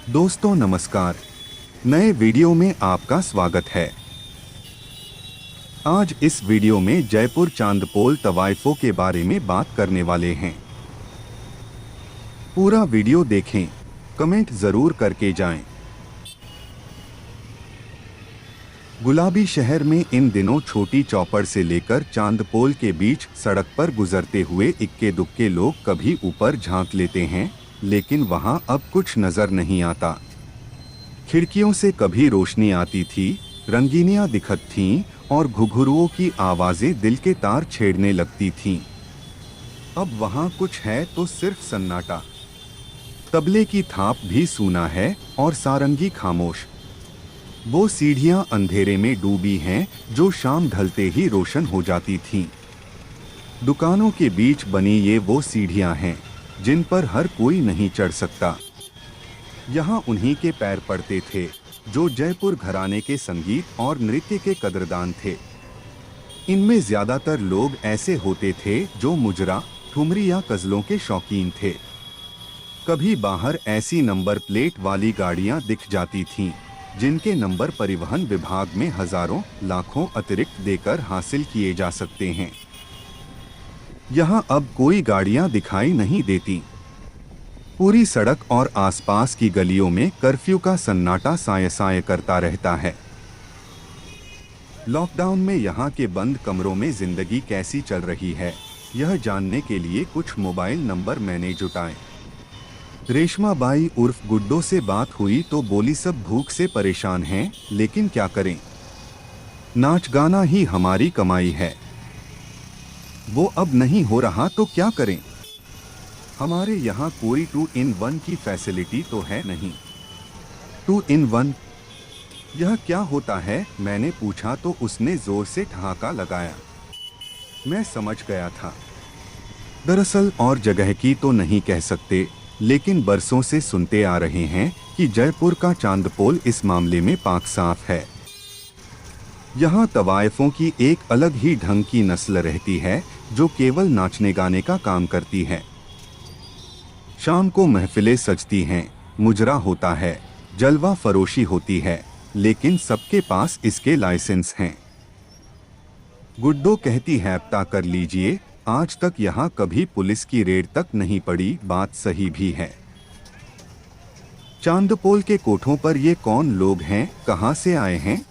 दोस्तों नमस्कार, नए वीडियो में आपका स्वागत है। आज इस वीडियो में जयपुर चांदपोल तवाइफों के बारे में बात करने वाले हैं। पूरा वीडियो देखें, कमेंट जरूर करके जाएं। गुलाबी शहर में इन दिनों छोटी चौपड़ से लेकर चांदपोल के बीच सड़क पर गुजरते हुए इक्के दुक्के लोग कभी ऊपर झांक लेते हैं, लेकिन वहां अब कुछ नजर नहीं आता। खिड़कियों से कभी रोशनी आती थी, रंगीनियां दिखत थीं और घुघरुओं की आवाजें दिल के तार छेड़ने लगती थीं। अब वहां कुछ है तो सिर्फ सन्नाटा। तबले की थाप भी सूना है और सारंगी खामोश। वो सीढ़ियां अंधेरे में डूबी हैं जो शाम ढलते ही रोशन हो जाती थीं। दुकानों के बीच बनी ये वो सीढ़ियां हैं जिन पर हर कोई नहीं चढ़ सकता। यहाँ उन्हीं के पैर पड़ते थे जो जयपुर घराने के संगीत और नृत्य के कदरदान थे। इनमें ज्यादातर लोग ऐसे होते थे जो मुजरा, ठुमरी या गजलों के शौकीन थे। कभी बाहर ऐसी नंबर प्लेट वाली गाड़ियां दिख जाती थीं जिनके नंबर परिवहन विभाग में हजारों लाखों अतिरिक्त देकर हासिल किए जा सकते हैं। यहाँ अब कोई गाड़ियां दिखाई नहीं देती। पूरी सड़क और आसपास की गलियों में कर्फ्यू का सन्नाटा साय साय करता रहता है। लॉकडाउन में यहाँ के बंद कमरों में जिंदगी कैसी चल रही है, यह जानने के लिए कुछ मोबाइल नंबर मैंने जुटाए। रेशमा बाई उर्फ गुड्डो से बात हुई तो बोली सब भूख से परेशान हैं, लेकिन क्या करें, नाच गाना ही हमारी कमाई है। वो अब नहीं हो रहा तो क्या करें। हमारे यहाँ कोई 2-in-1 की फैसिलिटी तो है नहीं। 2-in-1 यह क्या होता है, मैंने पूछा तो उसने जोर से ठहाका लगाया। मैं समझ गया था। दरअसल और जगह की तो नहीं कह सकते, लेकिन बरसों से सुनते आ रहे हैं कि जयपुर का चांदपोल इस मामले में पाक साफ है। यहाँ तवाइफों की एक अलग ही ढंग की नस्ल रहती है जो केवल नाचने गाने का काम करती है। शाम को महफिलें सजती हैं, मुजरा होता है, जलवा फरोशी होती है, लेकिन सबके पास इसके लाइसेंस हैं। गुड्डो कहती है पता कर लीजिए, आज तक यहाँ कभी पुलिस की रेड तक नहीं पड़ी। बात सही भी है। चांदपोल के कोठों पर ये कौन लोग हैं, कहाँ से आए हैं?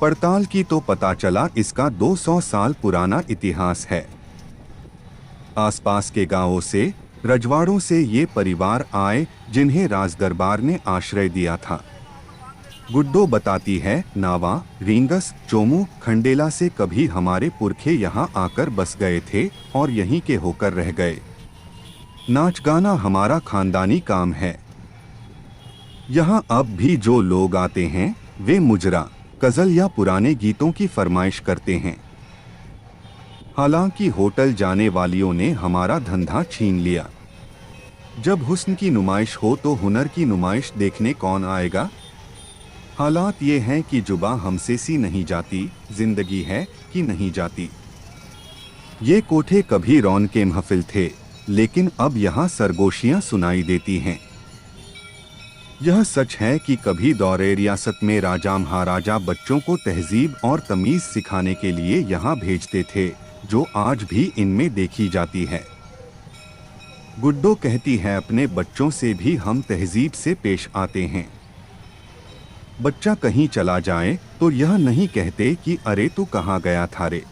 पड़ताल की तो पता चला इसका 200 साल पुराना इतिहास है। आसपास के गांवों से, रजवाड़ों से ये परिवार आए जिन्हें राजदरबार ने आश्रय दिया था। गुड्डो बताती है नावा, रींगस, चोमू, खंडेला से कभी हमारे पुरखे यहाँ आकर बस गए थे और यहीं के होकर रह गए। नाच गाना हमारा खानदानी काम है। यहाँ अब भी जो लोग आते हैं वे मुजरा, गजल या पुराने गीतों की फरमाइश करते हैं। हालांकि होटल जाने वालियों ने हमारा धंधा छीन लिया। जब हुस्न की नुमाइश हो तो हुनर की नुमाइश देखने कौन आएगा? हालात ये हैं कि जुबा हमसे सी नहीं जाती, जिंदगी है कि नहीं जाती। ये कोठे कभी रौनके महफिल थे, लेकिन अब यहाँ सरगोशियां सुनाई देती हैं। यह सच है कि कभी दौरे रियासत में राजा महाराजा बच्चों को तहजीब और तमीज सिखाने के लिए यहाँ भेजते थे, जो आज भी इनमें देखी जाती है। गुड्डो कहती है अपने बच्चों से भी हम तहजीब से पेश आते हैं। बच्चा कहीं चला जाए तो यह नहीं कहते कि अरे तू कहाँ गया था रे।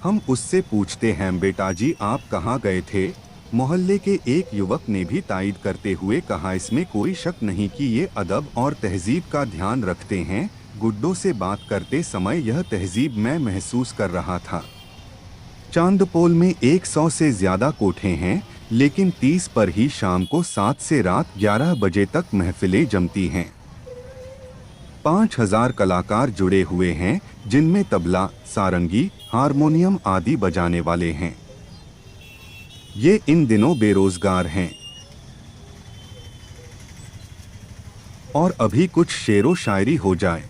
हम उससे पूछते हैं बेटा जी आप कहाँ गए थे। मोहल्ले के एक युवक ने भी तायद करते हुए कहा इसमें कोई शक नहीं कि ये अदब और तहजीब का ध्यान रखते हैं। गुड्डो से बात करते समय यह तहजीब मैं महसूस कर रहा था। चांदपोल में 100 से ज्यादा कोठे हैं, लेकिन 30 पर ही शाम को 7 से रात 11 बजे तक महफिलें जमती हैं। 5000 कलाकार जुड़े हुए हैं, जिनमें तबला, सारंगी, हारमोनियम आदि बजाने वाले हैं। ये इन दिनों बेरोजगार हैं। और अभी कुछ शेरो शायरी हो जाए।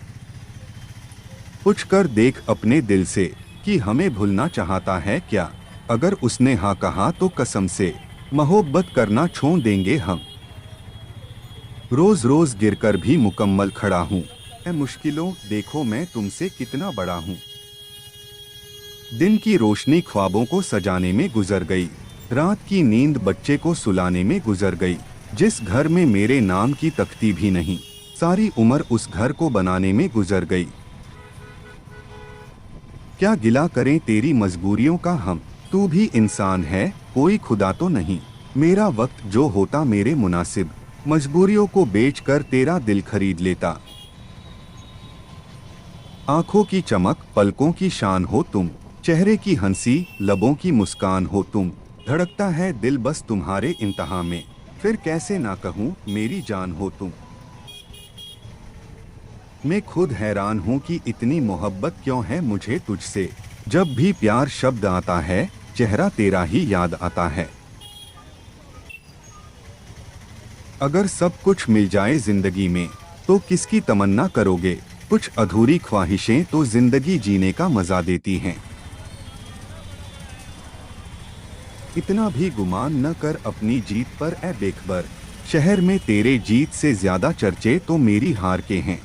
पूछ कर देख अपने दिल से कि हमें भूलना चाहता है क्या। अगर उसने हाँ कहा तो कसम से मोहब्बत करना छोड़ देंगे हम। रोज रोज गिरकर भी मुकम्मल खड़ा हूँ। मैं मुश्किलों, देखो मैं तुमसे कितना बड़ा हूँ। दिन की रोशनी ख्वाबों को सजाने में गुजर गई, रात की नींद बच्चे को सुलाने में गुजर गई। जिस घर में मेरे नाम की तख्ती भी नहीं, सारी उम्र उस घर को बनाने में गुजर गई। क्या गिला करें तेरी मजबूरियों का हम, तू भी इंसान है, कोई खुदा तो नहीं। मेरा वक्त जो होता मेरे मुनासिब, मजबूरियों को बेचकर तेरा दिल खरीद लेता। आंखों की चमक, पलकों की शान हो तुम, चेहरे की हंसी, लबों की मुस्कान हो तुम। धड़कता है दिल बस तुम्हारे इंतहा में, फिर कैसे ना कहूँ मेरी जान हो तुम। मैं खुद हैरान हूँ कि इतनी मोहब्बत क्यों है मुझे तुझसे। जब भी प्यार शब्द आता है, चेहरा तेरा ही याद आता है। अगर सब कुछ मिल जाए जिंदगी में, तो किसकी तमन्ना करोगे। कुछ अधूरी ख्वाहिशें तो जिंदगी जीने का मजा देती हैं। इतना भी गुमान न कर अपनी जीत पर ए बेखबर, शहर में तेरे जीत से ज्यादा चर्चे तो मेरी हार के हैं।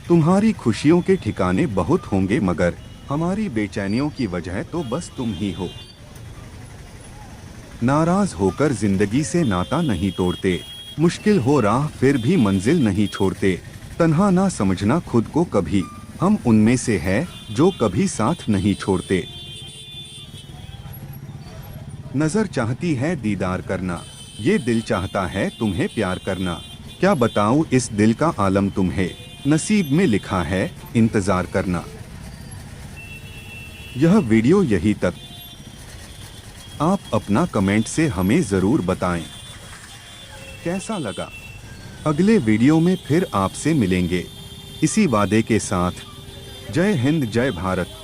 तुम्हारी खुशियों के ठिकाने बहुत होंगे, मगर हमारी बेचैनियों की वजह तो बस तुम ही हो। नाराज होकर जिंदगी से नाता नहीं तोड़ते, मुश्किल हो राह फिर भी मंजिल नहीं छोड़ते। तन्हा ना समझना खुद को कभी, हम उनमें से है जो कभी साथ नहीं छोड़ते। नजर चाहती है दीदार करना, ये दिल चाहता है तुम्हें प्यार करना। क्या बताऊं इस दिल का आलम तुम्हें, नसीब में लिखा है इंतजार करना। यह वीडियो यही तक। आप अपना कमेंट से हमें ज़रूर बताएं कैसा लगा। अगले वीडियो में फिर आपसे मिलेंगे इसी वादे के साथ। जय हिंद, जय भारत।